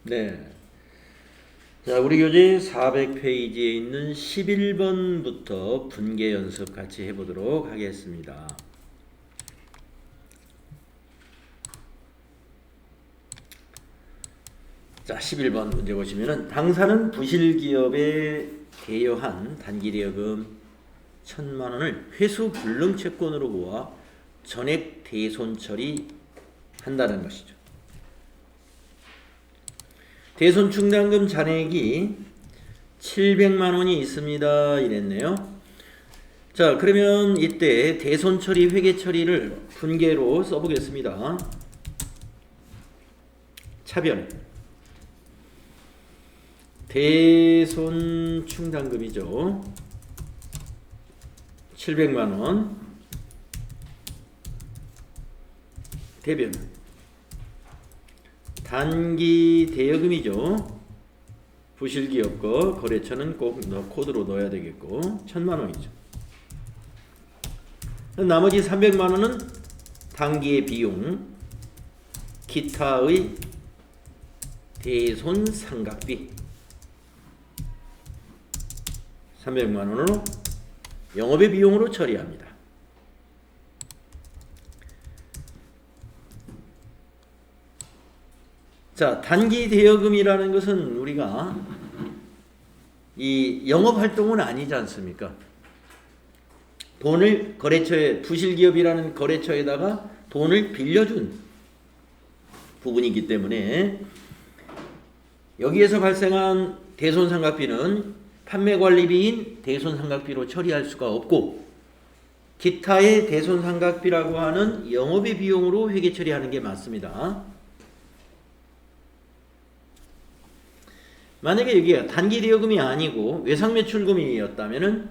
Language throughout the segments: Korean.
네. 자, 우리 교재 400페이지에 있는 11번부터 분계 연습 같이 해보도록 하겠습니다. 자, 11번 문제 보시면은 당사는 부실기업에 대여한 단기대여금 1,000만 원을 회수 불능 채권으로 모아 전액 대손 처리한다는 것이죠. 대손 충당금 잔액이 700만 원이 있습니다. 이랬네요. 자, 그러면 이때 대손 처리, 회계 처리를 분계로 써보겠습니다. 차변. 대손 충당금이죠. 700만 원. 대변. 단기 대여금이죠. 부실기업 거 거래처는 꼭 코드로 넣어야 되겠고 1,000만 원이죠. 나머지 300만 원은 단기의 비용, 기타의 대손 상각비 300만 원으로 영업의 비용으로 처리합니다. 자, 단기 대여금이라는 것은 우리가 이 영업 활동은 아니지 않습니까? 돈을 거래처에, 부실기업이라는 거래처에다가 돈을 빌려준 부분이기 때문에 여기에서 발생한 대손상각비는 판매관리비인 대손상각비로 처리할 수가 없고 기타의 대손상각비라고 하는 영업의 비용으로 회계 처리하는 게 맞습니다. 만약에 여기가 단기대여금이 아니고 외상매출금이었다면은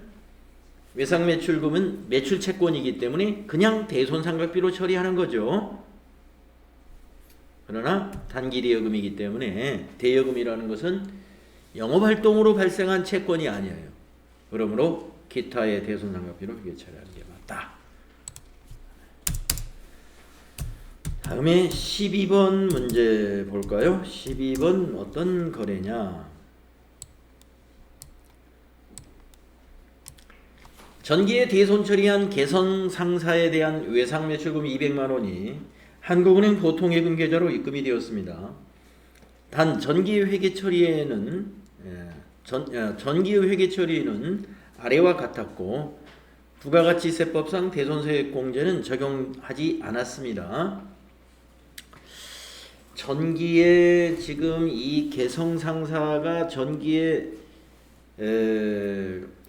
외상매출금은 매출채권이기 때문에 그냥 대손상각비로 처리하는 거죠. 그러나 단기대여금이기 때문에 대여금이라는 것은 영업활동으로 발생한 채권이 아니에요. 그러므로 기타의 대손상각비로 회계 처리하는 게 맞다. 다음에 12번 문제 볼까요? 12번 어떤 거래냐? 전기에 대손 처리한 개성 상사에 대한 외상매출금 200만 원이 한국은행 보통예금 계좌로 입금이 되었습니다. 단 전기의 회계 처리에는 전기의 회계 처리는 아래와 같았고 부가가치세법상 대손세액 공제는 적용하지 않았습니다. 전기에 지금 이 개성 상사가 전기에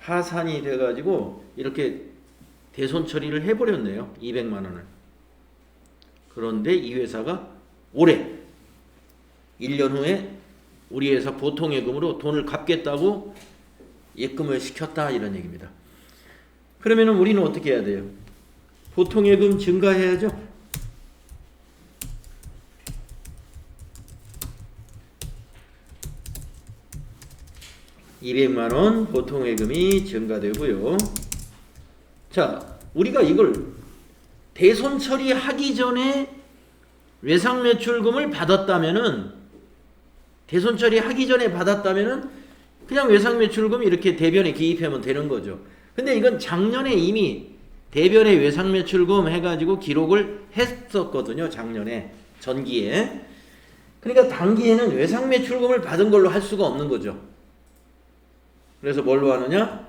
파산이 돼가지고 이렇게 대손 처리를 해버렸네요. 200만 원을. 그런데 이 회사가 올해 1년 후에 우리 회사 보통예금으로 돈을 갚겠다고 입금을 시켰다 이런 얘기입니다. 그러면 우리는 어떻게 해야 돼요? 보통예금 증가해야죠. 200만 원 보통예금이 증가되고요. 자, 우리가 이걸 대손 처리하기 전에 외상매출금을 받았다면은 대손 처리하기 전에 받았다면은 그냥 외상매출금 이렇게 대변에 기입하면 되는 거죠. 근데 이건 작년에 이미 대변에 외상매출금 해가지고 기록을 했었거든요. 작년에 전기에. 그러니까 단기에는 외상매출금을 받은 걸로 할 수가 없는 거죠. 그래서 뭘로 하느냐?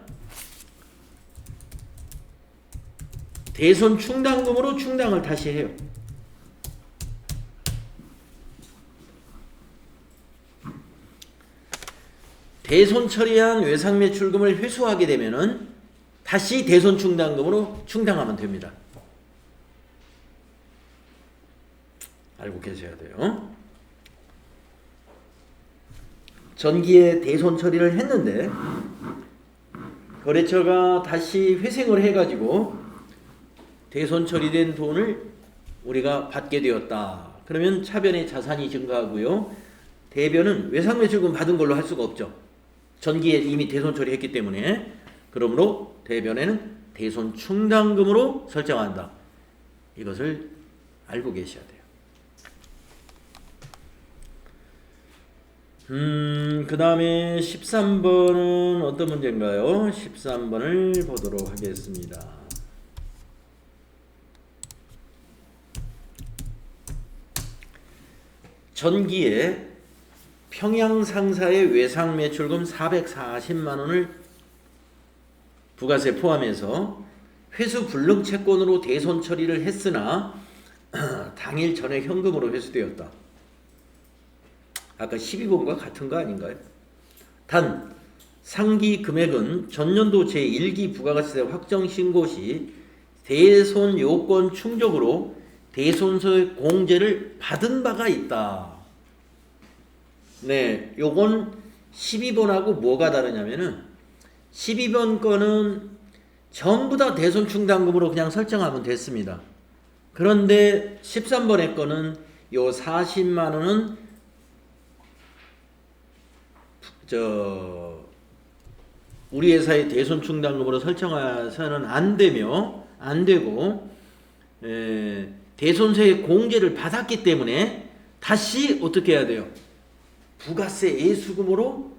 대손 충당금으로 충당을 다시 해요. 대손 처리한 외상매출금을 회수하게 되면은 다시 대손 충당금으로 충당하면 됩니다. 알고 계셔야 돼요. 전기에 대손 처리를 했는데 거래처가 다시 회생을 해가지고 대손 처리된 돈을 우리가 받게 되었다. 그러면 차변의 자산이 증가하고요. 대변은 외상매출금 받은 걸로 할 수가 없죠. 전기에 이미 대손 처리했기 때문에. 그러므로 대변에는 대손 충당금으로 설정한다. 이것을 알고 계셔야 돼요. 그 다음에 13번은 어떤 문제인가요? 13번을 보도록 하겠습니다. 전기에 평양 상사의 외상 매출금 440만 원을 부가세 포함해서 회수 불능 채권으로 대손 처리를 했으나 당일 전액 현금으로 회수되었다. 아까 12번과 같은 거 아닌가요? 단 상기 금액은 전년도 제1기 부가가치세 확정 신고 시 대손 요건 충족으로 대손소의 공제를 받은 바가 있다. 네, 요건 12번하고 뭐가 다르냐면은 12번 거는 전부 다 대손 충당금으로 그냥 설정하면 됐습니다. 그런데 13번의 거는 요 40만 원은 우리 회사의 대손 충당금으로 설정해서는 안 되고 대손세의 공제를 받았기 때문에 다시 어떻게 해야 돼요? 부가세 예수금으로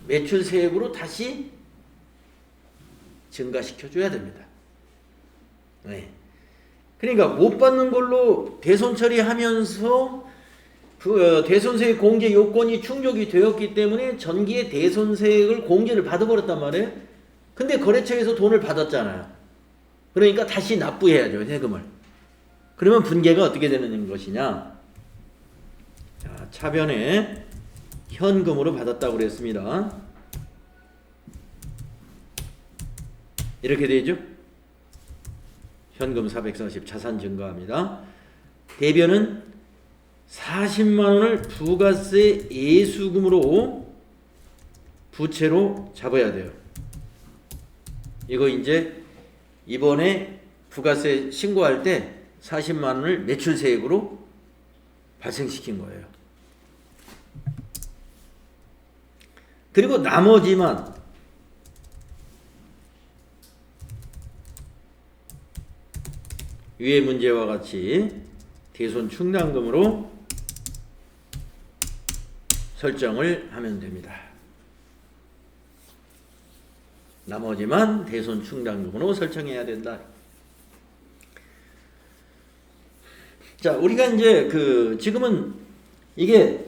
매출세액으로 다시 증가시켜 줘야 됩니다. 네. 그러니까 못 받는 걸로 대손 처리하면서 대손세 공제 요건이 충족이 되었기 때문에 전기의 대손세액을 공제를 받아버렸단 말이에요. 근데 거래처에서 돈을 받았잖아요. 그러니까 다시 납부해야죠, 세금을. 그러면 분계가 어떻게 되는 것이냐? 자, 차변에 현금으로 받았다고 그랬습니다. 이렇게 되죠? 현금 440 자산 증가합니다. 대변은 40만 원을 부가세 예수금으로 부채로 잡아야 돼요. 이거 이제 이번에 부가세 신고할 때 40만 원을 매출세액으로 발생시킨 거예요. 그리고 나머지만 위의 문제와 같이 대손 충당금으로 설정을 하면 됩니다. 나머지만 대손 충당금으로 설정해야 된다. 자, 우리가 이제 지금은 이게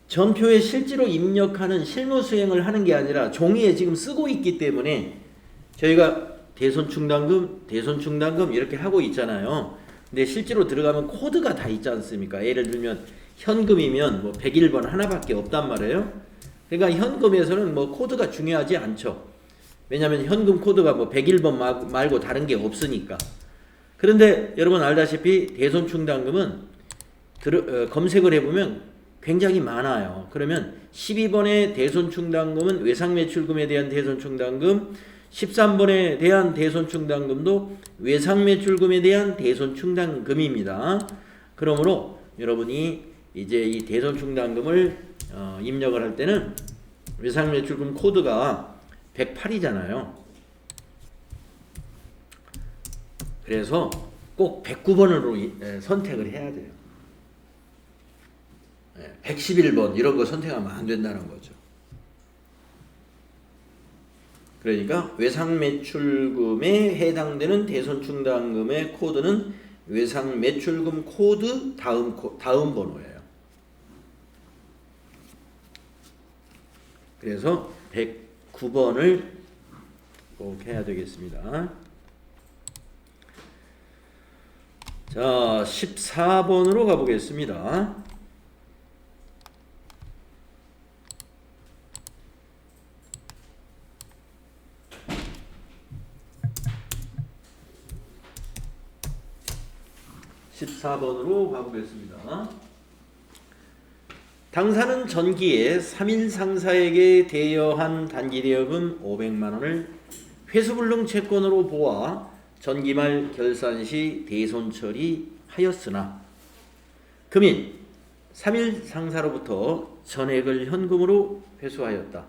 전표에 실제로 입력하는 실무 수행을 하는 게 아니라 종이에 지금 쓰고 있기 때문에 저희가 대손 충당금 이렇게 하고 있잖아요. 근데 실제로 들어가면 코드가 다 있지 않습니까? 예를 들면 현금이면 뭐 101번 하나밖에 없단 말이에요. 그러니까 현금에서는 뭐 코드가 중요하지 않죠. 왜냐하면 현금 코드가 뭐 101번 말고 다른 게 없으니까. 그런데 여러분 알다시피 대손 충당금은 검색을 해보면 굉장히 많아요. 그러면 12번의 대손 충당금은 외상 매출금에 대한 대손 충당금, 13번에 대한 대손 충당금도 외상 매출금에 대한 대손 충당금입니다. 그러므로 여러분이 이제 이 대손 충당금을 입력을 할 때는 외상 매출금 코드가 108이잖아요. 그래서 꼭 109번으로 선택을 해야 돼요. 111번 이런 거 선택하면 안 된다는 거죠. 그러니까 외상 매출금에 해당되는 대손 충당금의 코드는 외상 매출금 코드 다음 번호예요. 그래서 109번을 꼭 해야 되겠습니다. 자, 14번으로 가보겠습니다. 당사는 전기에 3일 상사에게 대여한 단기대여금 500만 원을 회수불능 채권으로 보아 전기말 결산 시 대손 처리하였으나 금일 3일 상사로부터 전액을 현금으로 회수하였다.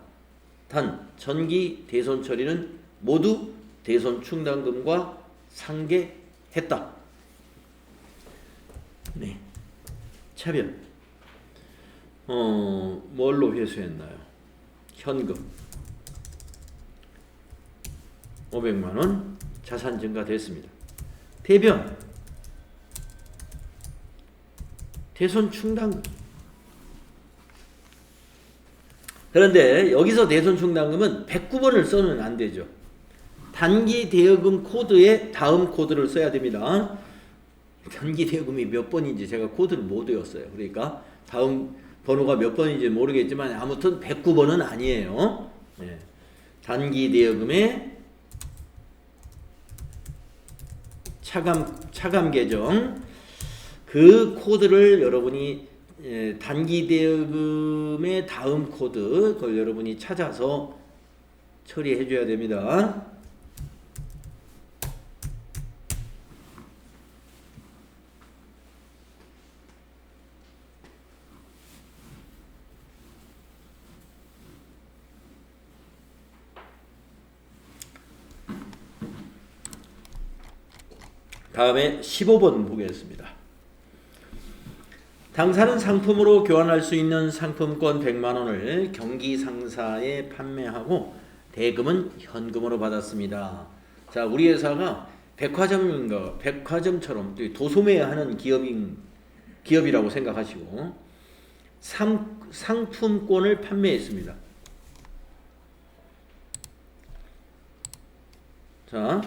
단 전기 대손 처리는 모두 대손 충당금과 상계했다. 네, 차변. 뭘로 회수했나요? 현금 500만원 자산 증가됐습니다. 대변 대손 충당금. 그런데 여기서 대손 충당금은 109번을 써는 안 되죠. 단기 대여금 코드에 다음 코드를 써야 됩니다. 단기 대여금이 몇 번인지 제가 코드를 못 외웠어요. 그러니까 다음 번호가 몇 번인지 모르겠지만 아무튼 109번은 아니에요. 네. 단기 대여금의 차감 계정 그 코드를 여러분이 단기 대여금의 다음 코드 그걸 여러분이 찾아서 처리해 줘야 됩니다. 다음에 15번 보겠습니다. 당사는 상품으로 교환할 수 있는 상품권 100만원을 경기상사에 판매하고 대금은 현금으로 받았습니다. 자, 우리 회사가 백화점처럼 도소매하는 기업이라고 생각하시고 상품권을 판매했습니다. 자,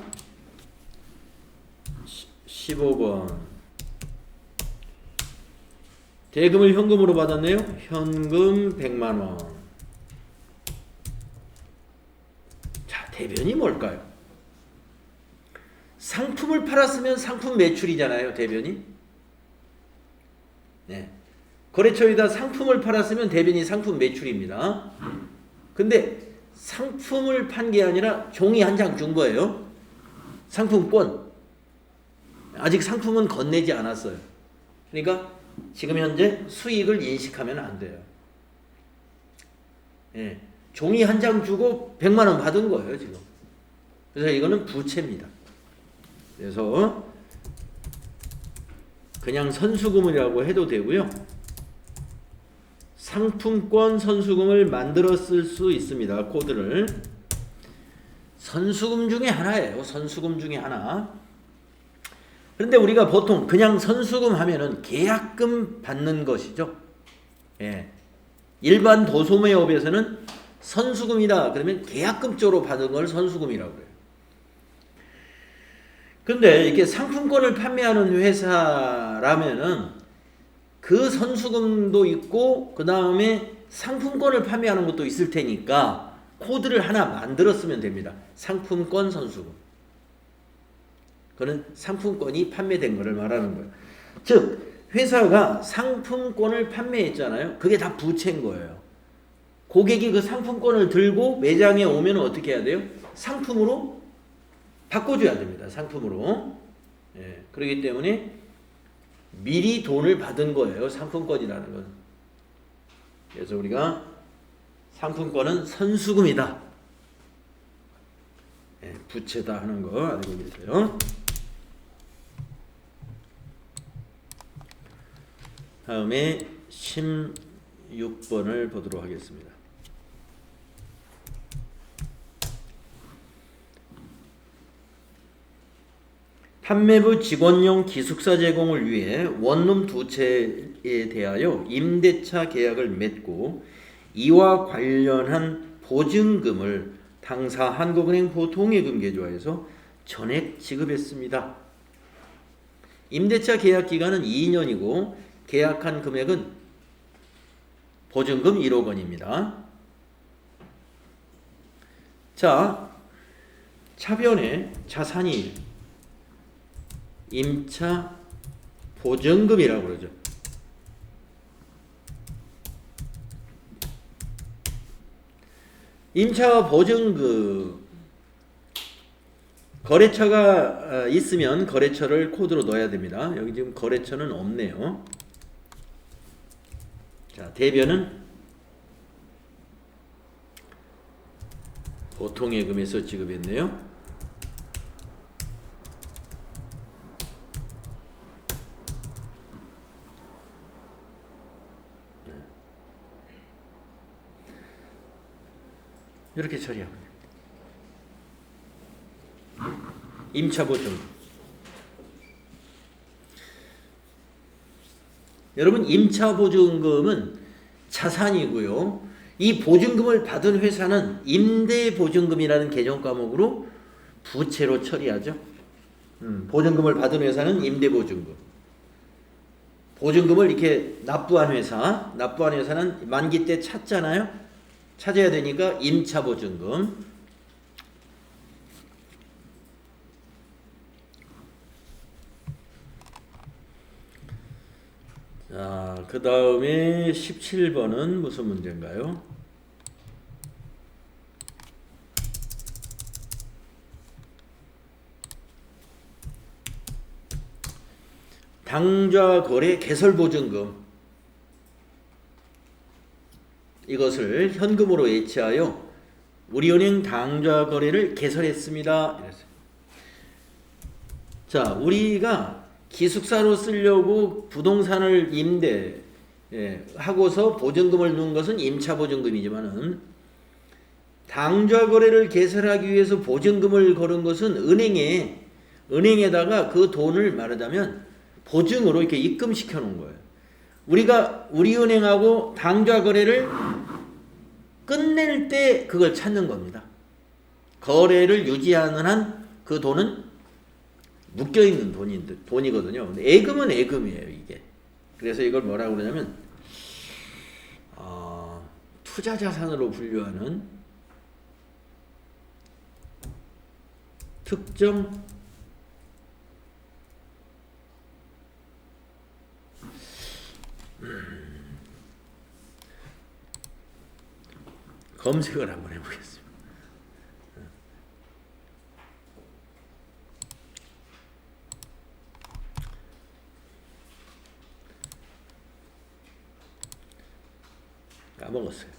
15번 대금을 현금으로 받았네요. 현금 100만원. 자, 대변이 뭘까요? 상품을 팔았으면 상품 매출이잖아요. 대변이. 네. 거래처에다 상품을 팔았으면 대변이 상품 매출입니다. 근데 상품을 판 게 아니라 종이 한 장 준 거예요. 상품권. 아직 상품은 건네지 않았어요. 그러니까 지금 현재 수익을 인식하면 안 돼요. 예, 종이 한 장 주고 100만원 받은 거예요, 지금. 그래서 이거는 부채입니다. 그래서 그냥 선수금이라고 해도 되고요. 상품권 선수금을 만들었을 수 있습니다. 코드를. 선수금 중에 하나예요. 선수금 중에 하나. 그런데 우리가 보통 그냥 선수금 하면은 계약금 받는 것이죠. 예. 일반 도소매업에서는 선수금이다 그러면 계약금 쪽으로 받은 걸 선수금이라고 그래요. 근데 이렇게 상품권을 판매하는 회사라면은 그 선수금도 있고 그 다음에 상품권을 판매하는 것도 있을 테니까 코드를 하나 만들었으면 됩니다. 상품권 선수금. 그는 상품권이 판매된 것을 말하는 거예요. 즉 회사가 상품권을 판매했잖아요. 그게 다 부채인 거예요. 고객이 그 상품권을 들고 매장에 오면 어떻게 해야 돼요? 상품으로 바꿔줘야 됩니다. 상품으로. 예, 그렇기 때문에 미리 돈을 받은 거예요. 상품권이라는 건. 그래서 우리가 상품권은 선수금이다. 예, 부채다 하는 거 알고 계세요. 다음에 16번을 보도록 하겠습니다. 판매부 직원용 기숙사 제공을 위해 원룸 두 채에 대하여 임대차 계약을 맺고 이와 관련한 보증금을 당사 한국은행 보통예금 계좌에서 전액 지급했습니다. 임대차 계약 기간은 2년이고 계약한 금액은 보증금 1억 원입니다. 자, 차변에 자산이 임차 보증금이라고 그러죠. 임차 보증금 거래처가 있으면 거래처를 코드로 넣어야 됩니다. 여기 지금 거래처는 없네요. 자, 대변은 보통예금에서 지급했네요. 이렇게 처리하면 됩니다. 임차보증금. 여러분, 임차보증금은 자산이고요. 이 보증금을 받은 회사는 임대보증금이라는 개정 과목으로 부채로 처리하죠. 보증금을 받은 회사는 임대보증금. 보증금을 이렇게 납부한 회사는 만기 때 찾잖아요. 찾아야 되니까 임차보증금. 자, 그 다음에 17번은 무슨 문제인가요? 당좌거래 개설보증금. 이것을 현금으로 예치하여 우리은행 당좌거래를 개설했습니다. 이랬어요. 자, 우리가 기숙사로 쓰려고 부동산을 하고서 보증금을 넣은 것은 임차보증금이지만은 당좌거래를 개설하기 위해서 보증금을 걸은 것은 은행에다가 그 돈을 말하자면 보증으로 이렇게 입금시켜 놓은 거예요. 우리가 우리은행하고 당좌거래를 끝낼 때 그걸 찾는 겁니다. 거래를 유지하는 한 그 돈은 묶여있는 돈이거든요. 근데 예금은 예금이에요, 이게. 그래서 이걸 뭐라고 그러냐면, 투자자산으로 분류하는 특정 검색을 한번 해보겠습니다. 까먹었어요.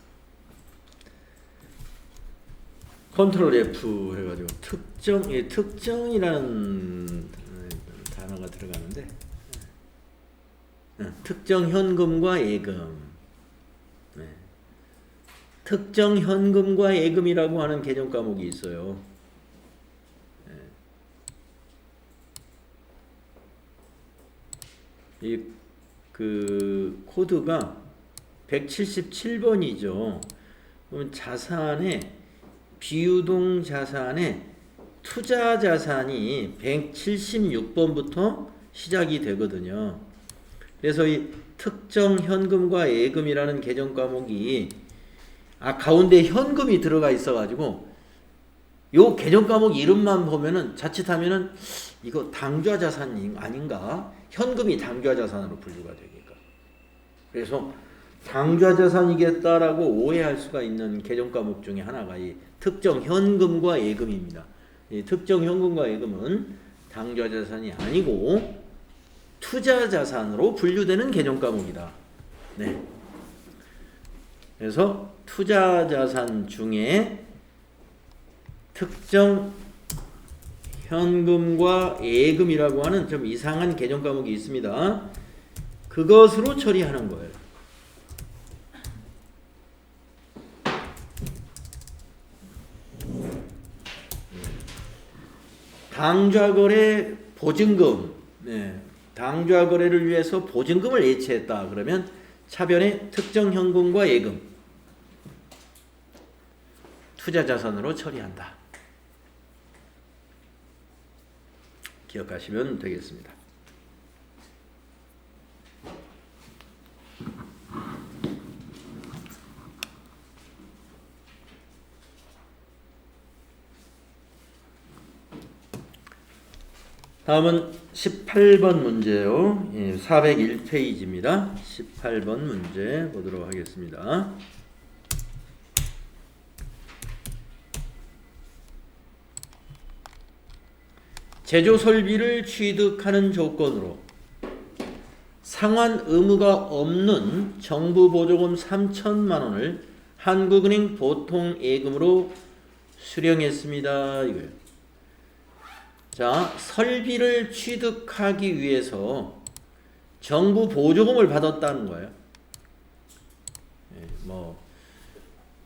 컨트롤 F 해가지고 특정이라는 단어가 들어가는데, 특정 현금과 예금. 특정 현금과 예금이라고 하는 개정 과목이 있어요. 그 코드가 177번이죠. 그러면 자산의 비유동 자산의 투자 자산이 176번부터 시작이 되거든요. 그래서 이 특정 현금과 예금이라는 개정 과목이 가운데 현금이 들어가 있어가지고 요 개정 과목 이름만 보면은 자칫하면은 이거 당좌 자산이 아닌가? 현금이 당좌 자산으로 분류가 되니까. 그래서 당좌 자산이겠다라고 오해할 수가 있는 개정 과목 중에 하나가 이 특정 현금과 예금입니다. 이 특정 현금과 예금은 당좌 자산이 아니고 투자 자산으로 분류되는 개정 과목이다. 네. 그래서 투자 자산 중에 특정 현금과 예금이라고 하는 좀 이상한 개정 과목이 있습니다. 그것으로 처리하는 거예요. 당좌거래 보증금. 당좌거래를 위해서 보증금을 예치했다. 그러면 차변에 특정 현금과 예금, 투자자산으로 처리한다. 기억하시면 되겠습니다. 다음은 18번 문제요. 401페이지입니다. 18번 문제 보도록 하겠습니다. 제조 설비를 취득하는 조건으로 상환 의무가 없는 정부 보조금 3천만 원을 한국은행 보통예금으로 수령했습니다. 이거예요. 자, 설비를 취득하기 위해서 정부 보조금을 받았다는 거예요.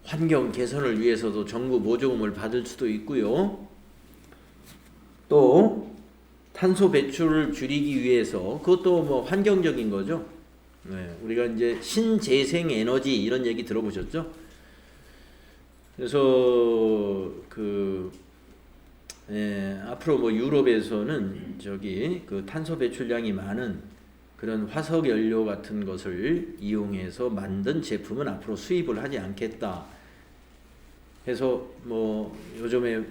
환경 개선을 위해서도 정부 보조금을 받을 수도 있고요. 또 탄소 배출을 줄이기 위해서 그것도 뭐 환경적인 거죠. 네, 우리가 이제 신재생 에너지 이런 얘기 들어보셨죠? 그래서 앞으로 뭐 유럽에서는 저기 그 탄소 배출량이 많은 그런 화석 연료 같은 것을 이용해서 만든 제품은 앞으로 수입을 하지 않겠다 해서 뭐 요즘에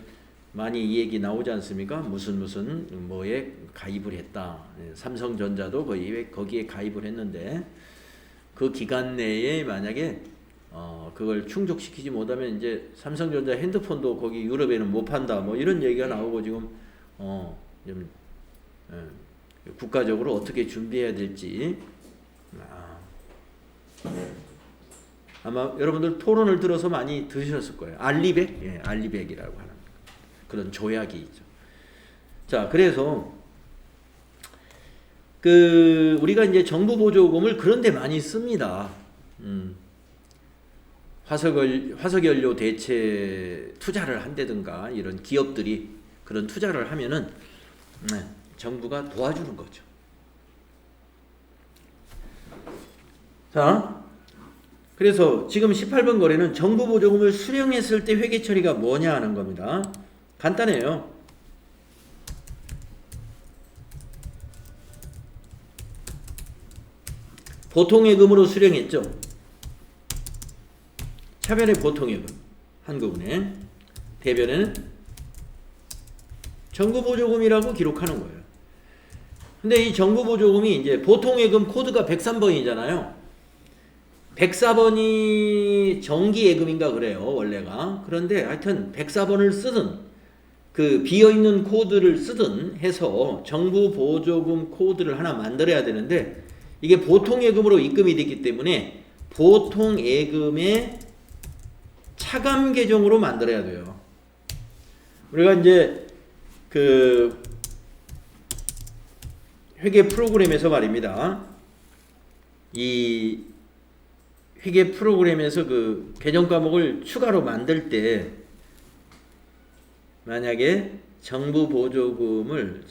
많이 이 얘기 나오지 않습니까? 무슨 뭐에 가입을 했다. 삼성전자도 거기에 가입을 했는데 그 기간 내에 만약에 그걸 충족시키지 못하면 이제 삼성전자 핸드폰도 거기 유럽에는 못 판다. 뭐 이런 얘기가 나오고 지금 좀 국가적으로 어떻게 준비해야 될지 아마 여러분들 토론을 들어서 많이 들으셨을 거예요. 알리백? 예, 알리백이라고 하는 그런 조약이 있죠. 자, 그래서 우리가 이제 정부 보조금을 그런 데 많이 씁니다. 화석연료 대체 투자를 한다든가 이런 기업들이 그런 투자를 하면은 정부가 도와주는 거죠. 자, 그래서 지금 18번 거래는 정부 보조금을 수령했을 때 회계 처리가 뭐냐 하는 겁니다. 간단해요. 보통예금으로 수령했죠. 차변에 보통예금, 한국은행, 대변에는 정부보조금이라고 기록하는 거예요. 근데 이 정부보조금이 이제 보통예금 코드가 103번이잖아요. 104번이 정기예금인가 그래요, 원래가. 그런데 하여튼 104번을 쓰든 그 비어있는 코드를 쓰든 해서 정부보조금 코드를 하나 만들어야 되는데 이게 보통예금으로 입금이 됐기 때문에 보통예금의 차감 계정으로 만들어야 돼요. 우리가 이제 그 회계 프로그램에서 말입니다. 이 회계 프로그램에서 그 계정 과목을 추가로 만들 때 만약에 정부 보조금을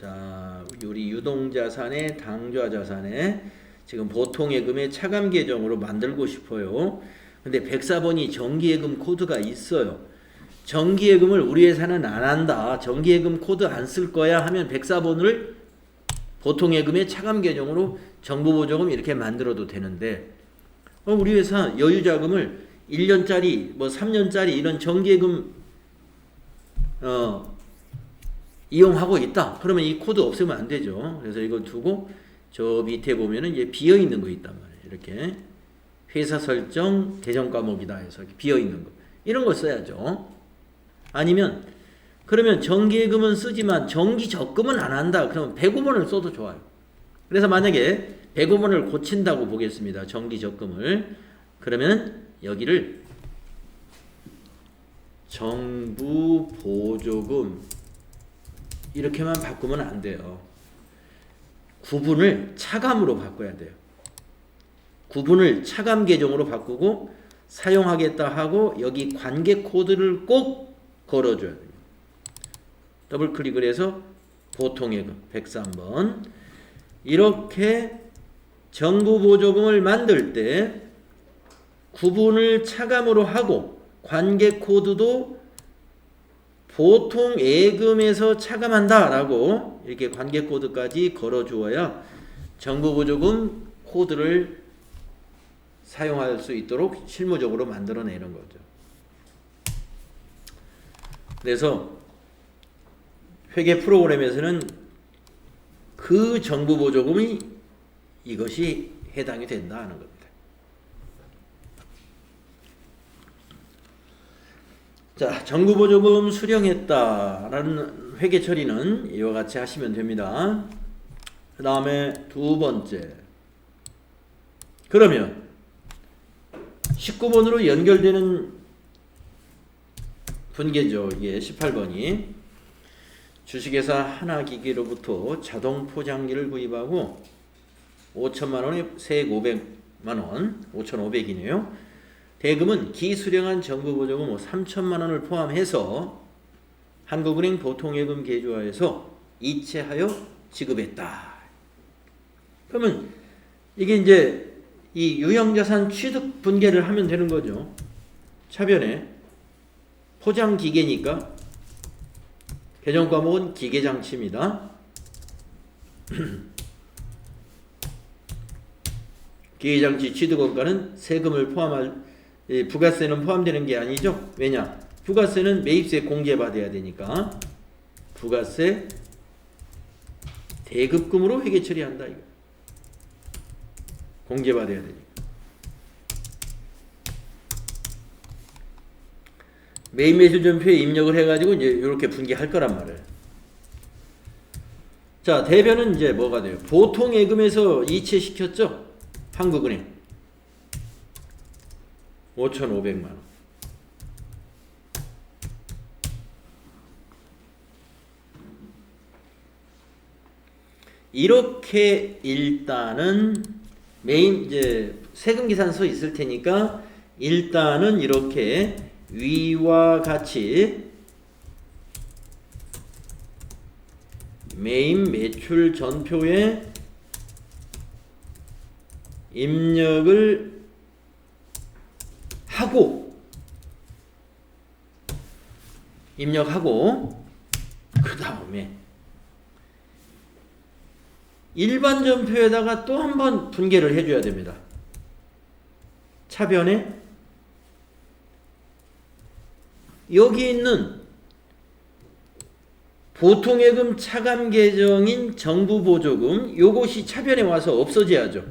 우리 유동자산에 당좌자산에 지금 보통예금의 차감 계정으로 만들고 싶어요. 근데 104번이 정기예금 코드가 있어요. 정기예금을 우리 회사는 안 한다. 정기예금 코드 안 쓸 거야 하면 104번을 보통예금의 차감 계정으로 정부보조금 이렇게 만들어도 되는데 우리 회사 여유자금을 1년짜리 뭐 3년짜리 이런 정기예금 이용하고 있다. 그러면 이 코드 없애면 안 되죠. 그래서 이걸 두고 저 밑에 보면은 이제 비어 있는 거 있단 말이에요. 이렇게 회사 설정 계정 과목이다 해서 이렇게 비어 있는 거 이런 걸 써야죠. 아니면 그러면 정기예금은 쓰지만 정기 적금은 안 한다. 그러면 105번을 써도 좋아요. 그래서 만약에 105번을 고친다고 보겠습니다. 정기 적금을. 그러면 여기를 정부 보조금 이렇게만 바꾸면 안 돼요. 구분을 차감으로 바꿔야 돼요. 구분을 차감 계정으로 바꾸고 사용하겠다 하고 여기 관계 코드를 꼭 걸어줘야 돼요. 더블 클릭을 해서 보통예금 103번 이렇게 정부 보조금을 만들 때 구분을 차감으로 하고 관계 코드도 보통 예금에서 차감한다 라고 이렇게 관계 코드까지 걸어 주어야 정부 보조금 코드를 사용할 수 있도록 실무적으로 만들어내는 거죠. 그래서 회계 프로그램에서는 그 정부 보조금이 이것이 해당이 된다 하는 겁니다. 자, 정부 보조금 수령했다라는 회계 처리는 이와 같이 하시면 됩니다. 그 다음에 두 번째. 그러면 19번으로 연결되는 분계죠. 이게 18번이 주식회사 하나기기로부터 자동 포장기를 구입하고 5천만 원에 세액 500만 원, 5,500이네요. 대금은 기수령한 정부보조금 3천만 원을 포함해서 한국은행 보통예금 계좌에서 이체하여 지급했다. 그러면 이게 이제 이 유형자산 취득 분계를 하면 되는 거죠. 차변에 포장기계니까 개정과목은 기계장치입니다. 기계장치 취득원가는 세금을 포함할 부가세는 포함되는 게 아니죠. 왜냐? 부가세는 매입세 공제받아야 되니까 부가세 대급금으로 회계 처리한다. 이거. 공제받아야 되니까. 매입 매수전표에 입력을 해가지고 이제 이렇게 분기할 거란 말이에요. 자, 대변은 이제 뭐가 돼요? 보통 예금에서 이체시켰죠? 한국은행 5,500만 원. 이렇게 일단은 메인 이제 세금 계산서 있을 테니까 일단은 이렇게 위와 같이 매입 매출 전표에 입력을 하고 그 다음에 일반 전표에다가 또 한 번 분계를 해줘야 됩니다. 차변에 여기 있는 보통예금 차감 계정인 정부보조금 요것이 차변에 와서 없어져야죠.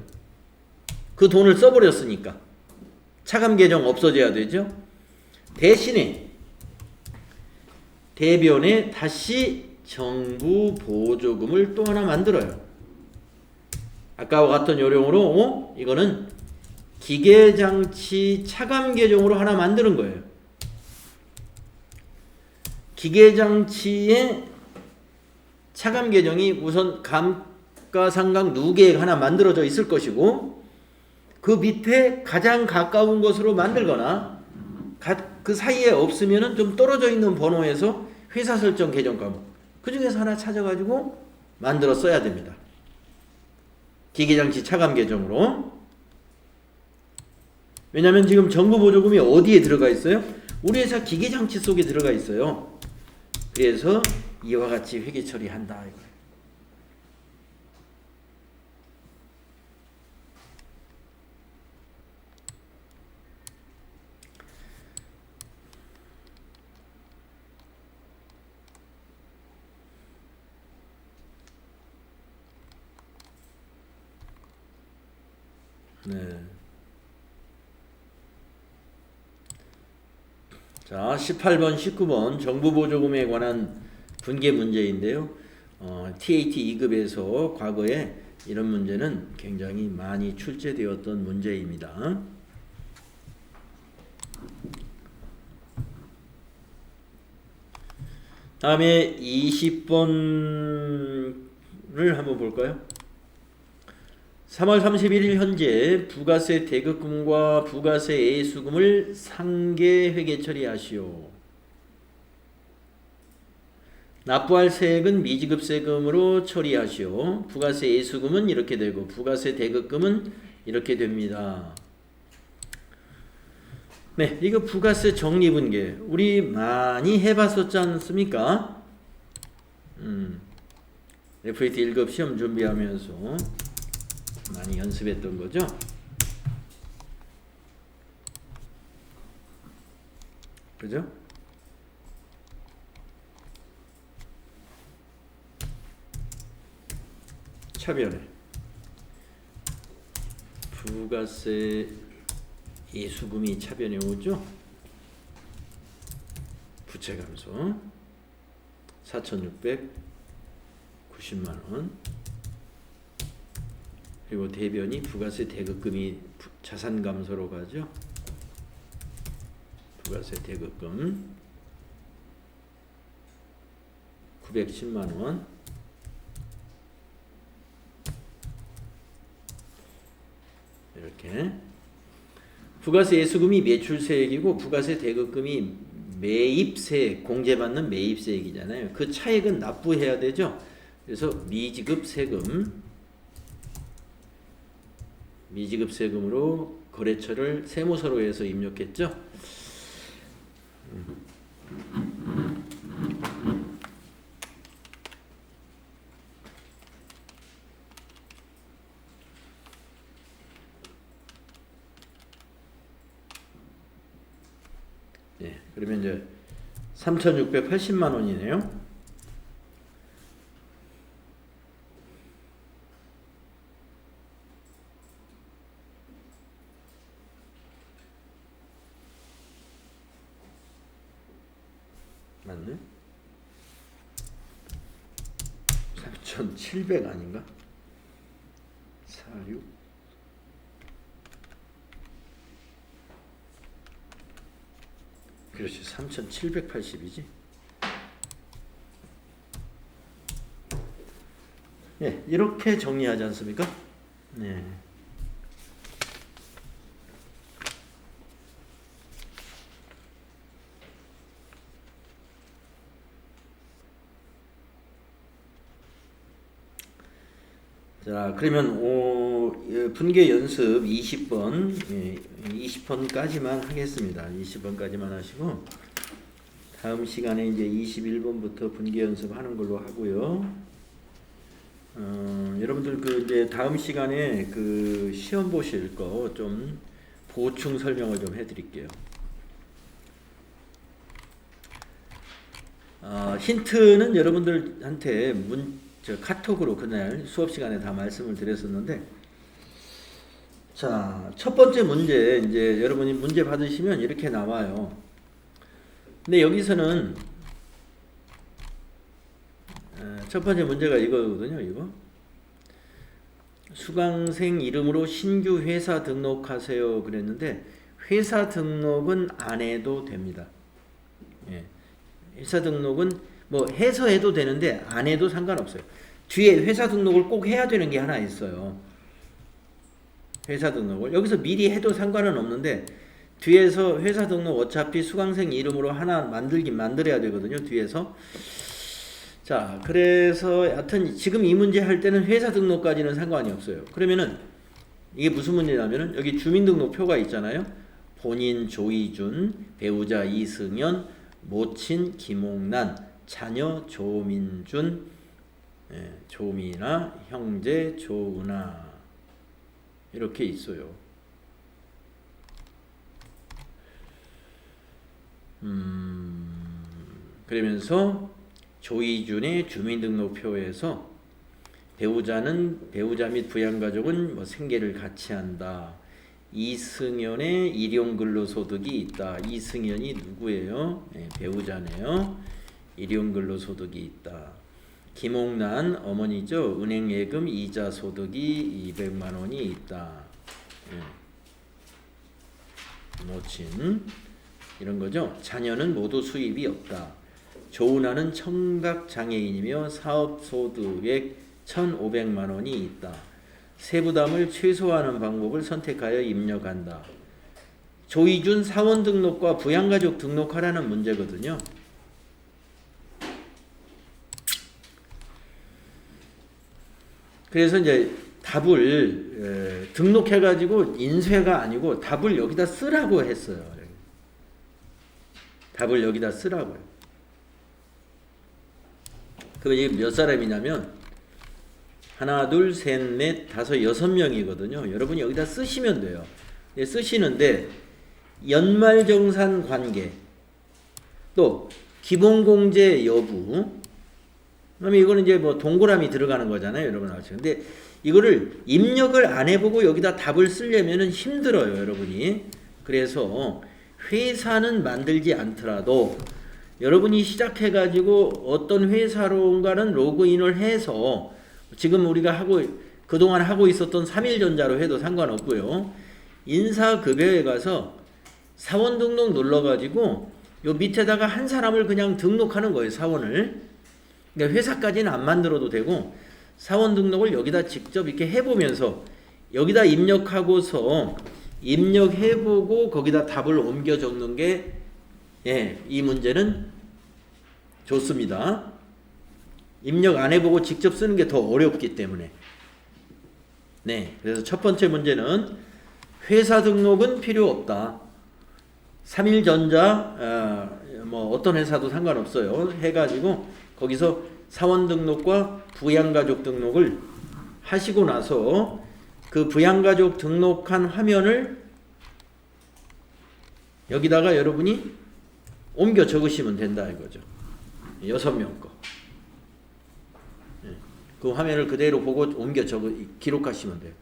그 돈을 써버렸으니까 차감 계정 없어져야 되죠. 대신에 대변에 다시 정부보조금을 또 하나 만들어요. 아까와 같은 요령으로 이거는 기계장치 차감 계정으로 하나 만드는 거예요. 기계장치의 차감 계정이 우선 감가상각 누계액 하나 만들어져 있을 것이고 그 밑에 가장 가까운 것으로 만들거나 그 사이에 없으면은 좀 떨어져 있는 번호에서 회사 설정 계정 과목 그 중에서 하나 찾아가지고 만들어 써야 됩니다. 기계장치 차감 계정으로. 왜냐하면 지금 정부보조금이 어디에 들어가 있어요? 우리 회사 기계장치 속에 들어가 있어요. 그래서 이와 같이 회계 처리한다 이거예요. 네. 자, 18번, 19번 정부보조금에 관한 분계 문제인데요. TAT 2급에서 과거에 이런 문제는 굉장히 많이 출제되었던 문제입니다. 다음에 20번을 한번 볼까요? 3월 31일 현재 부가세 대급금과 부가세 예수금을 상계 회계 처리하시오. 납부할 세액은 미지급 세금으로 처리하시오. 부가세 예수금은 이렇게 되고 부가세 대급금은 이렇게 됩니다. 네, 이거 부가세 정리분계 우리 많이 해봤었지 않습니까? FAT 1급 시험 준비하면서 많이 연습했던 거죠. 그죠? 차변에 부가세 예수금이 차변에 오죠. 부채감소 4,690만원 그리고 대변이 부가세 대급금이 자산감소로 가죠. 부가세 대급금 910만원 이렇게 부가세 예수금이 매출세액이고 부가세 대급금이 매입세액, 공제받는 매입세액이잖아요. 그 차액은 납부해야 되죠. 그래서 미지급 세금으로 거래처를 세무서로해서 입력했죠. 네, 그러면 이제 3,680만 원이네요. 맞네? 3,700 아닌가? 46 그렇지 3,780이지. 네, 이렇게 정리하지 않습니까? 네. 자, 그러면 분계 연습 20번, 20번까지만 하겠습니다. 20번까지만 하시고 다음 시간에 이제 21번부터 분계 연습하는 걸로 하고요. 여러분들 그 이제 다음 시간에 그 시험 보실 거 좀 보충 설명을 좀 해드릴게요. 힌트는 여러분들한테 카톡으로 그날 수업 시간에 다 말씀을 드렸었는데, 자, 첫 번째 문제 이제 여러분이 문제 받으시면 이렇게 나와요. 근데 여기서는 첫 번째 문제가 이거거든요. 이거 수강생 이름으로 신규 회사 등록하세요 그랬는데 회사 등록은 안 해도 됩니다. 예. 회사 등록은 뭐 해서 해도 되는데 안 해도 상관없어요. 뒤에 회사 등록을 꼭 해야 되는 게 하나 있어요. 회사 등록을 여기서 미리 해도 상관은 없는데 뒤에서 회사 등록 어차피 수강생 이름으로 하나 만들어야 되거든요. 뒤에서. 자, 그래서 하여튼 지금 이 문제 할 때는 회사 등록까지는 상관이 없어요. 그러면은 이게 무슨 문제냐면은 여기 주민등록표가 있잖아요. 본인 조이준, 배우자 이승연, 모친 김옥란, 자녀 조민준, 조미나, 형제 조은아 이렇게 있어요. 그러면서 조이준의 주민등록표에서 배우자 및 부양가족은 뭐 생계를 같이 한다. 이승연의 일용근로소득이 있다. 이승연이 누구예요? 배우자네요. 일용근로소득이 있다. 김옥란 어머니죠. 은행예금 이자 소득이 200만 원이 있다. 모친 이런 거죠. 자녀는 모두 수입이 없다. 조은아는 청각장애인이며 사업소득액 1,500만 원이 있다. 세부담을 최소화하는 방법을 선택하여 입력한다. 조이준 사원 등록과 부양가족 등록하라는 문제거든요. 그래서 이제 답을 등록해가지고 인쇄가 아니고 답을 여기다 쓰라고 했어요. 답을 여기다 쓰라고요. 그럼 이게 몇 사람이냐면 하나, 둘, 셋, 넷, 다섯, 6명이거든요. 여러분이 여기다 쓰시면 돼요. 쓰시는데 연말정산 관계, 또 기본공제 여부, 그러면 이거는 이제 뭐 동그라미 들어가는 거잖아요, 여러분. 근데 이거를 입력을 안 해보고 여기다 답을 쓰려면은 힘들어요, 여러분이. 그래서 회사는 만들지 않더라도 여러분이 시작해가지고 어떤 회사로인가는 로그인을 해서 지금 우리가 그동안 하고 있었던 3일전자로 해도 상관없고요. 인사급여에 가서 사원 등록 눌러가지고 요 밑에다가 한 사람을 그냥 등록하는 거예요, 사원을. 그러니까 회사까지는 안 만들어도 되고 사원 등록을 여기다 직접 이렇게 해보면서 여기다 입력하고서 입력해보고 거기다 답을 옮겨 적는 게 이 문제는 좋습니다. 입력 안 해보고 직접 쓰는 게 더 어렵기 때문에. 네, 그래서 첫 번째 문제는 회사 등록은 필요 없다. 삼일전자 뭐 어떤 회사도 상관없어요. 해가지고 거기서 사원 등록과 부양가족 등록을 하시고 나서 그 부양가족 등록한 화면을 여기다가 여러분이 옮겨 적으시면 된다 이거죠. 6명 거. 그 화면을 그대로 보고 옮겨 기록하시면 돼요.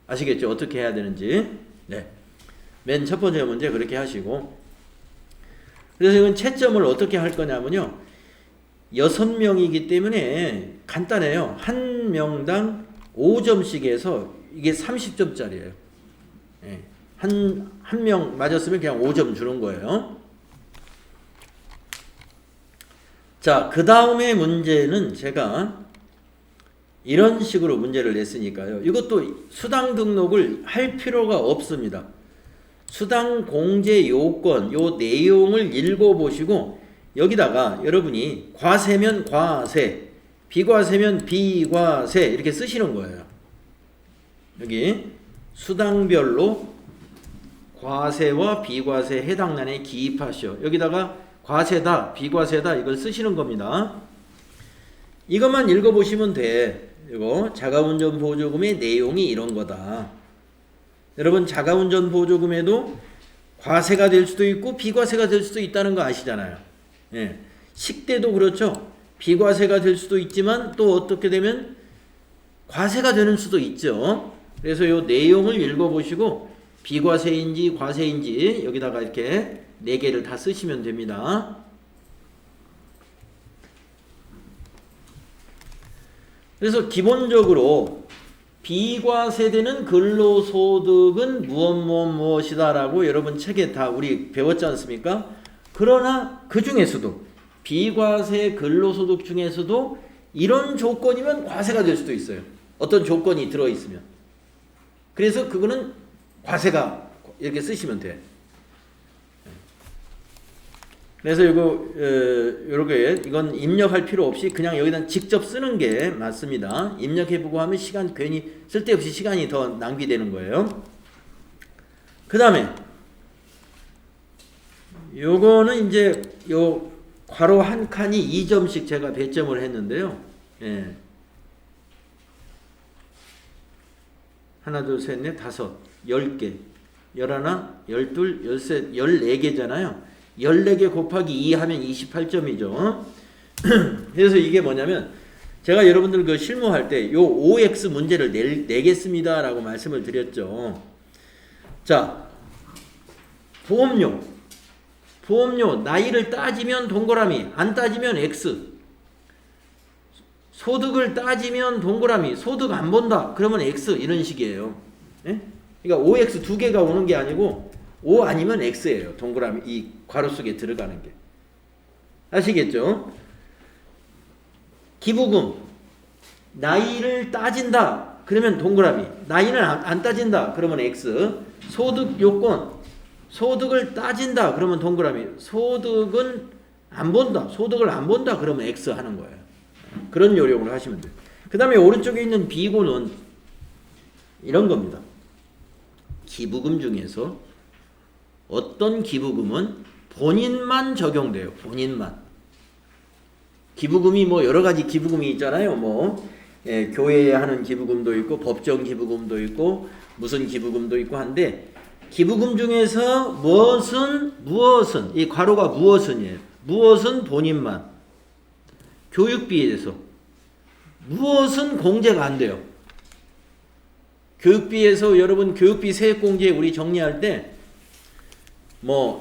아시겠죠? 어떻게 해야 되는지. 네. 맨 첫 번째 문제 그렇게 하시고. 그래서 이건 채점을 어떻게 할 거냐면요. 6명이기 때문에 간단해요. 한 명당 5점씩 해서 이게 30점짜리예요. 한 명 맞았으면 그냥 5점 주는 거예요. 자, 그 다음에 문제는 제가 이런 식으로 문제를 냈으니까요. 이것도 수당 등록을 할 필요가 없습니다. 수당 공제 요건, 요 내용을 읽어보시고 여기다가 여러분이 과세면 과세, 비과세면 비과세 이렇게 쓰시는 거예요. 여기 수당별로 과세와 비과세 해당란에 기입하시오. 여기다가 과세다, 비과세다 이걸 쓰시는 겁니다. 이것만 읽어보시면 돼. 이거 자가운전 보조금의 내용이 이런 거다. 여러분 자가운전 보조금에도 과세가 될 수도 있고 비과세가 될 수도 있다는 거 아시잖아요. 식대도 그렇죠. 비과세가 될 수도 있지만 또 어떻게 되면 과세가 되는 수도 있죠. 그래서 이 내용을 읽어보시고 비과세인지 과세인지 여기다가 이렇게 4개를 다 쓰시면 됩니다. 그래서 기본적으로 비과세되는 근로소득은 무엇이다 라고 여러분 책에 다 우리 배웠지 않습니까? 그러나 그 중에서도 비과세 근로소득 중에서도 이런 조건이면 과세가 될 수도 있어요. 어떤 조건이 들어있으면. 그래서 그거는 과세가 이렇게 쓰시면 돼. 그래서 요렇게 이건 입력할 필요 없이 그냥 여기다 직접 쓰는 게 맞습니다. 입력해보고 하면 시간 괜히 쓸데없이 시간이 더 낭비되는 거예요. 그 다음에 요거는 이제 요 괄호 한 칸이 2점씩 제가 배점을 했는데요. 하나, 둘, 셋, 넷, 다섯, 10개, 11, 12, 13, 14개잖아요. 14개 곱하기 2 하면 28점이죠. 그래서 이게 뭐냐면 제가 여러분들 그 실무할 때 요 OX 문제를 내겠습니다 라고 말씀을 드렸죠. 자, 보험료 나이를 따지면 동그라미, 안 따지면 X. 소득을 따지면 동그라미, 소득 안 본다 그러면 X 이런 식이에요. 그러니까 OX 2개가 오는 게 아니고 O 아니면 X예요. 동그라미 이 괄호 속에 들어가는 게. 아시겠죠? 기부금 나이를 따진다 그러면 동그라미, 나이는 안 따진다 그러면 X. 소득 요건 소득을 따진다 그러면 동그라미, 소득은 안 본다, 소득을 안 본다 그러면 X 하는 거예요. 그런 요령을 하시면 돼요. 그 다음에 오른쪽에 있는 비고는 이런 겁니다. 기부금 중에서 어떤 기부금은 본인만 적용돼요. 본인만. 기부금이 뭐 여러 가지 기부금이 있잖아요. 교회에 하는 기부금도 있고 법정 기부금도 있고 무슨 기부금도 있고 한데 기부금 중에서 무엇은 이 괄호가 무엇은이에요. 무엇은 본인만. 교육비에 대해서 무엇은 공제가 안 돼요. 교육비에서 여러분 교육비 세액공제 우리 정리할 때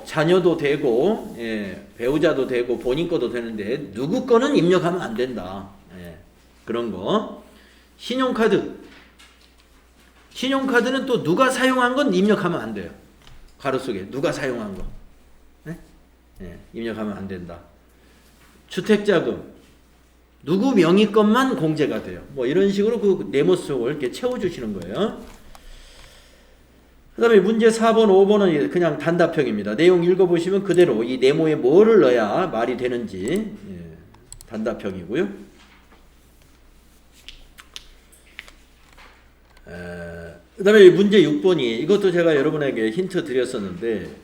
자녀도 되고 배우자도 되고 본인 것도 되는데 누구 거는 입력하면 안 된다. 그런 거. 신용카드는 또 누가 사용한 건 입력하면 안 돼요. 괄호 속에 누가 사용한 거 입력하면 안 된다. 주택자금 누구 명의 것만 공제가 돼요. 이런 식으로 그 네모 속을 이렇게 채워주시는 거예요. 그 다음에 문제 4번, 5번은 그냥 단답형입니다. 내용 읽어보시면 그대로 이 네모에 뭐를 넣어야 말이 되는지 단답형이고요. 그 다음에 문제 6번이 이것도 제가 여러분에게 힌트 드렸었는데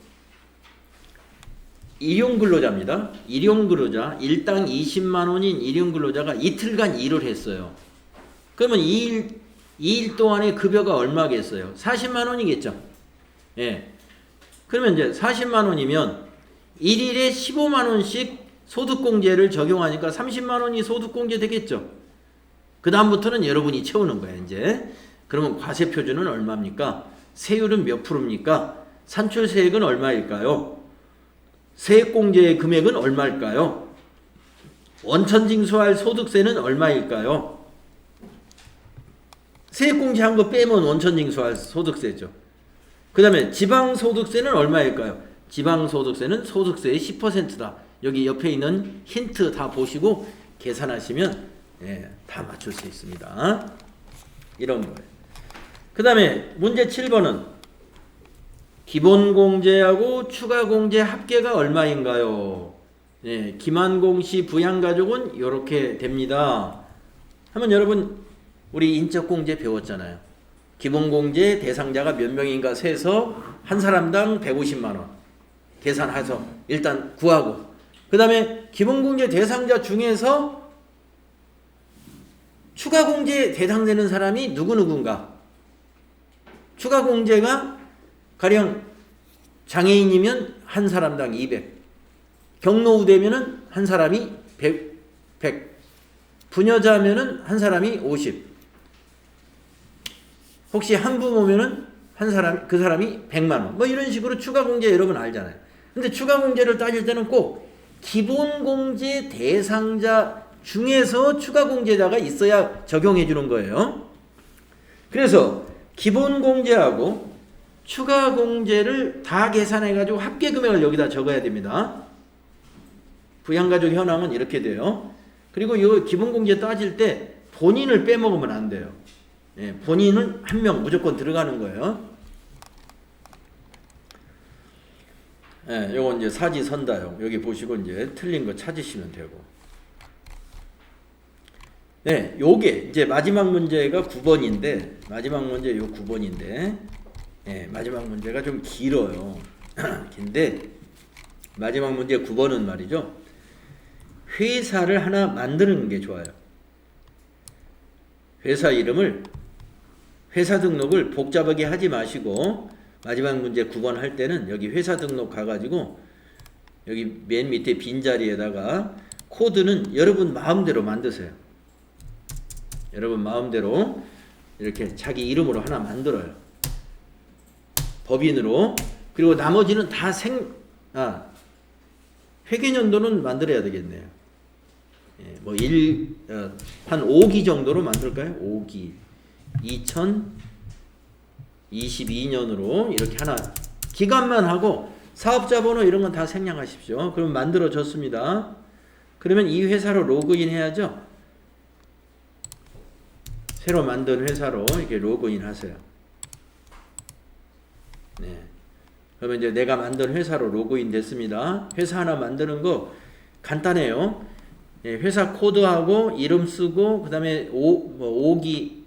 일용근로자입니다. 일용근로자 일당 20만 원인 일용근로자가 이틀간 일을 했어요. 그러면 2일 동안의 급여가 얼마겠어요? 40만 원이겠죠. 예. 그러면 이제 40만 원이면 1일에 15만 원씩 소득공제를 적용하니까 30만 원이 소득공제 되겠죠. 그 다음부터는 여러분이 채우는 거예요. 이제 그러면 과세표준은 얼마입니까? 세율은 몇 프로입니까? 산출세액은 얼마일까요? 세액공제의 금액은 얼마일까요? 원천징수할 소득세는 얼마일까요? 세액공제한 거 빼면 원천징수할 소득세죠. 그 다음에 지방소득세는 얼마일까요? 지방소득세는 소득세의 10%다. 여기 옆에 있는 힌트 다 보시고 계산하시면 다 맞출 수 있습니다. 이런 거예요. 그 다음에 문제 7번은 기본공제하고 추가공제 합계가 얼마인가요? 기만공시 부양가족은 이렇게 됩니다. 하면 여러분 우리 인적공제 배웠잖아요. 기본공제 대상자가 몇 명인가 세서 한 사람당 150만 원 계산해서 일단 구하고 그 다음에 기본공제 대상자 중에서 추가공제 대상되는 사람이 누구누구인가. 추가공제가 가령 장애인이면 한 사람당 200 경로우대면은 한 사람이 100 부녀자면은 한 사람이 50 혹시 한부모면은 그 사람이 100만 원. 뭐 이런 식으로 추가공제 여러분 알잖아요. 근데 추가공제를 따질 때는 꼭 기본공제 대상자 중에서 추가공제자가 있어야 적용해 주는 거예요. 그래서 기본공제하고 추가공제를 다 계산해 가지고 합계금액을 여기다 적어야 됩니다. 부양가족 현황은 이렇게 돼요. 그리고 이 기본공제 따질 때 본인을 빼먹으면 안 돼요. 본인은 한 명 무조건 들어가는 거예요. 요건 이제 사지선다용. 여기 보시고 이제 틀린 거 찾으시면 되고. 요게 이제 마지막 문제가 9번인데, 마지막 문제 요 9번인데, 마지막 문제가 좀 길어요. 긴데, 마지막 문제 9번은 말이죠. 회사를 하나 만드는 게 좋아요. 회사 이름을, 회사 등록을 복잡하게 하지 마시고, 마지막 문제 9번 할 때는 여기 회사 등록 가가지고, 여기 맨 밑에 빈자리에다가 코드는 여러분 마음대로 만드세요. 여러분 마음대로 이렇게 자기 이름으로 하나 만들어요. 법인으로. 그리고 나머지는 다 회계연도는 만들어야 되겠네요. 한 5기 정도로 만들까요? 5기. 2022년으로 이렇게 하나 기간만 하고 사업자 번호 이런 건 다 생략하십시오. 그럼 만들어졌습니다. 그러면 이 회사로 로그인 해야죠. 새로 만든 회사로 이렇게 로그인 하세요. 그러면 이제 내가 만든 회사로 로그인 됐습니다. 회사 하나 만드는 거 간단해요. 회사 코드하고 이름 쓰고 그 다음에 5기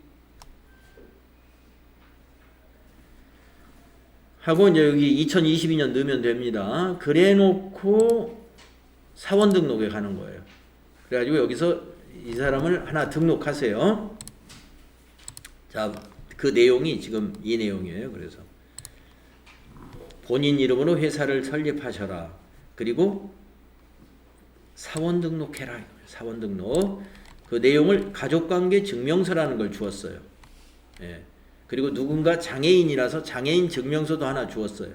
하고 이제 여기 2022년 넣으면 됩니다. 그래 놓고 사원 등록에 가는 거예요. 그래가지고 여기서 이 사람을 하나 등록하세요. 자, 그 내용이 지금 이 내용이에요. 그래서 본인 이름으로 회사를 설립하셔라. 그리고 사원 등록해라. 사원 등록. 그 내용을 가족관계 증명서라는 걸 주었어요. 그리고 누군가 장애인이라서 장애인 증명서도 하나 주었어요.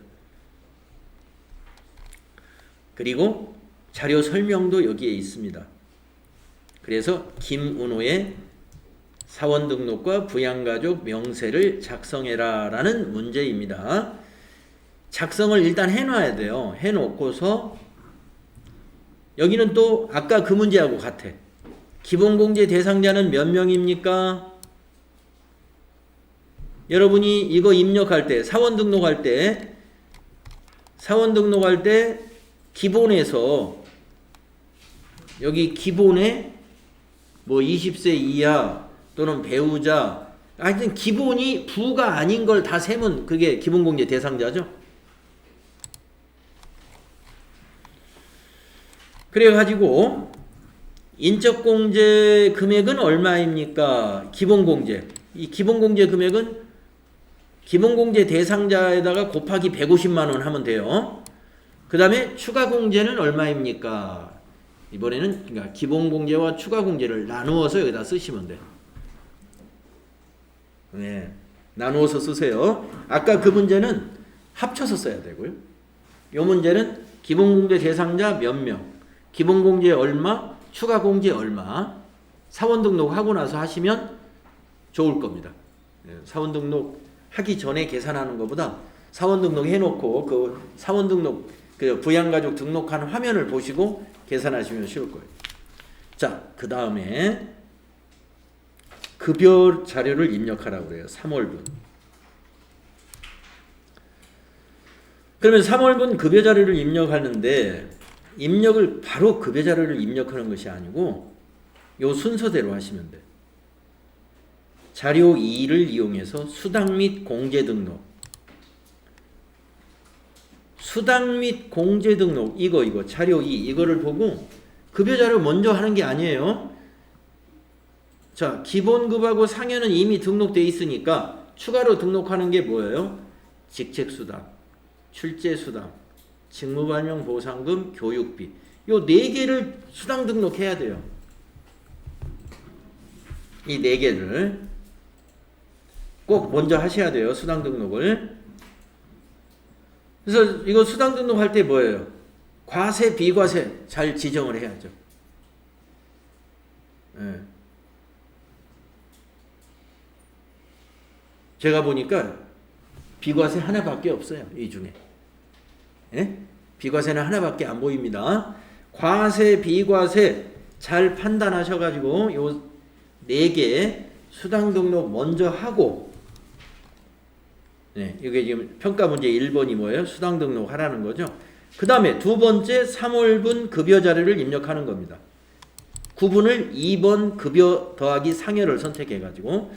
그리고 자료 설명도 여기에 있습니다. 그래서 김은호의 사원 등록과 부양가족 명세를 작성해라 라는 문제입니다. 작성을 일단 해놔야 돼요. 해놓고서 여기는 또 아까 그 문제하고 같아. 기본공제 대상자는 몇 명입니까? 여러분이 이거 입력할 때 사원 등록할 때 기본에서 여기 기본에 뭐 20세 이하 또는 배우자 하여튼 기본이 부가 아닌 걸 다 세면 그게 기본공제 대상자죠. 그래가지고 인적공제 금액은 얼마입니까? 기본공제. 이 기본공제 금액은 기본공제 대상자에다가 곱하기 150만 원 하면 돼요. 그 다음에 추가공제는 얼마입니까? 이번에는 그러니까 기본공제와 추가공제를 나누어서 여기다 쓰시면 돼요. 네, 나누어서 쓰세요. 아까 그 문제는 합쳐서 써야 되고요. 이 문제는 기본공제 대상자 몇 명, 기본공제 얼마, 추가공제 얼마, 사원 등록하고 나서 하시면 좋을 겁니다. 사원 등록 하기 전에 계산하는 것보다 사원 등록 해놓고 그 사원 등록 그 부양가족 등록한 화면을 보시고 계산하시면 쉬울 거예요. 자, 그 다음에 급여 자료를 입력하라고 그래요. 3월분. 그러면 3월분 급여 자료를 입력하는데 입력을 바로 급여 자료를 입력하는 것이 아니고 요 순서대로 하시면 돼요. 자료 2를 이용해서 수당 및 공제 등록. 수당 및 공제 등록 이거 자료 2 이거를 보고 급여 자료 먼저 하는 게 아니에요. 자, 기본급하고 상여는 이미 등록되어 있으니까 추가로 등록하는 게 뭐예요? 직책수당, 출제수당, 직무발명보상금, 교육비. 요 4개를 수당 등록해야 돼요. 이 4개를 꼭 먼저 하셔야 돼요. 수당 등록을. 그래서 이거 수당 등록할 때 뭐예요? 과세, 비과세 잘 지정을 해야죠. 네. 제가 보니까 비과세 하나밖에 없어요. 이 중에. 예? 비과세는 하나밖에 안 보입니다. 과세, 비과세 잘 판단하셔가지고 요 4개 수당 등록 먼저 하고, 네, 이게 지금 평가 문제 1번이 뭐예요? 수당 등록 하라는 거죠. 그 다음에 두 번째 3월분 급여 자료를 입력하는 겁니다. 9분을 2번 급여 더하기 상여를 선택해가지고,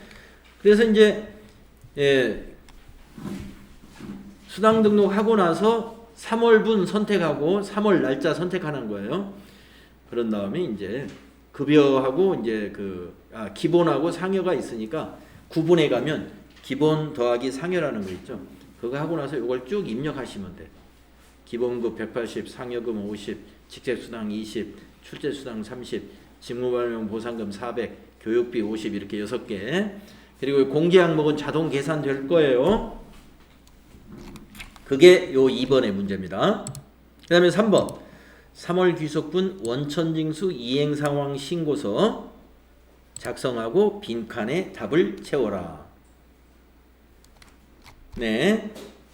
그래서 이제 수당 등록하고 나서 3월분 선택하고 3월 날짜 선택하는 거예요. 그런 다음에 이제 급여하고 이제 기본하고 상여가 있으니까 9분에 가면 기본 더하기 상여라는 거 있죠. 그거 하고 나서 이걸 쭉 입력하시면 돼. 기본급 180, 상여금 50, 직책수당 20, 출제수당 30, 직무발명보상금 400, 교육비 50 이렇게 6개. 그리고 공제 항목은 자동 계산될 거예요. 그게 요 2번의 문제입니다. 그 다음에 3번. 3월 귀속분 원천징수 이행상황 신고서 작성하고 빈칸에 답을 채워라. 네.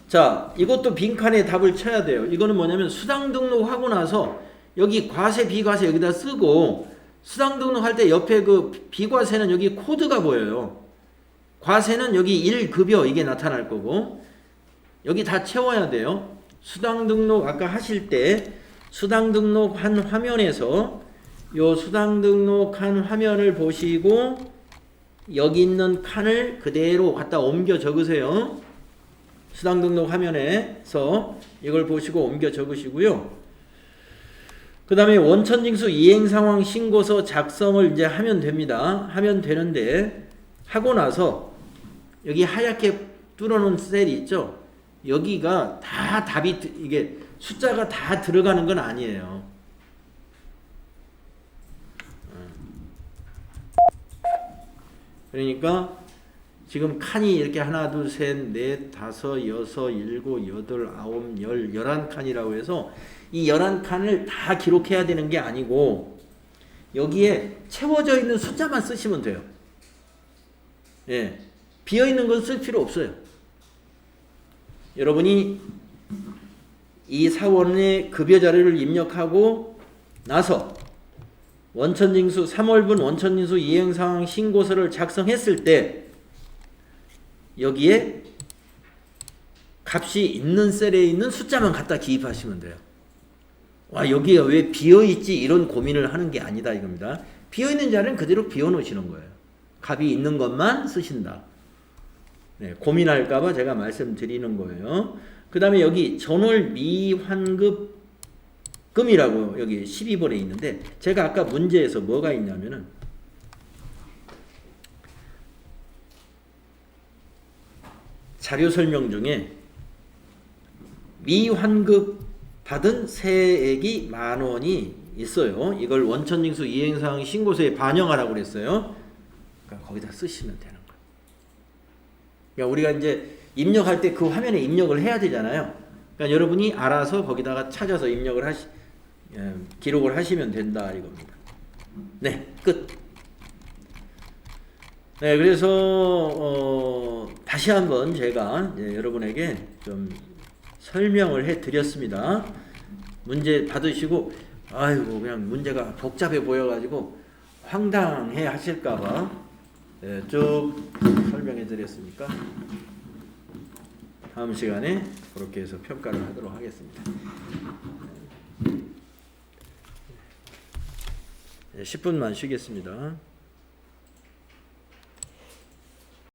자, 이것도 빈칸에 답을 쳐야 돼요. 이거는 뭐냐면 수당 등록하고 나서 여기 과세, 비과세 여기다 쓰고 수당 등록할 때 옆에 그 비과세는 여기 코드가 보여요. 과세는 여기 1급여 이게 나타날 거고 여기 다 채워야 돼요. 수당 등록 아까 하실 때 수당 등록한 화면에서 요 수당 등록한 화면을 보시고 여기 있는 칸을 그대로 갖다 옮겨 적으세요. 수당 등록 화면에서 이걸 보시고 옮겨 적으시고요. 그 다음에 원천징수 이행상황 신고서 작성을 이제 하면 됩니다. 하면 되는데 하고 나서 여기 하얗게 뚫어놓은 셀이 있죠. 여기가 다 답이 이게 숫자가 다 들어가는 건 아니에요. 그러니까 지금 칸이 이렇게 하나, 둘, 셋, 넷, 다섯, 여섯, 일곱, 여덟, 아홉, 열, 11칸이라고 해서 이 11칸을 다 기록해야 되는 게 아니고 여기에 채워져 있는 숫자만 쓰시면 돼요. 예, 비어있는 건 쓸 필요 없어요. 여러분이 이 사원의 급여 자료를 입력하고 나서 원천징수 3월분 원천징수 이행상황 신고서를 작성했을 때 여기에 값이 있는 셀에 있는 숫자만 갖다 기입하시면 돼요. 와, 여기가 왜 비어있지? 이런 고민을 하는 게 아니다 이겁니다. 비어있는 자리는 그대로 비워놓으시는 거예요. 값이 있는 것만 쓰신다. 네, 고민할까봐 제가 말씀드리는 거예요. 그 다음에 여기 전월 미환급 금이라고 여기 12번에 있는데, 제가 아까 문제에서 뭐가 있냐면은 자료 설명 중에 미환급 받은 세액이 10,000원이 있어요. 이걸 원천징수 이행사항 신고서에 반영하라고 그랬어요. 그러니까 거기다 쓰시면 되는 거예요. 그러니까 우리가 이제 입력할 때 그 화면에 입력을 해야 되잖아요. 그러니까 여러분이 알아서 거기다가 찾아서 입력을 기록을 하시면 된다 이겁니다. 네, 끝. 네, 그래서 다시 한번 제가 여러분에게 좀 설명을 해드렸습니다. 문제 받으시고 아이고 그냥 문제가 복잡해 보여가지고 황당해 하실까봐 쭉 설명해드렸으니까 다음 시간에 그렇게 해서 평가를 하도록 하겠습니다. 10분만 쉬겠습니다.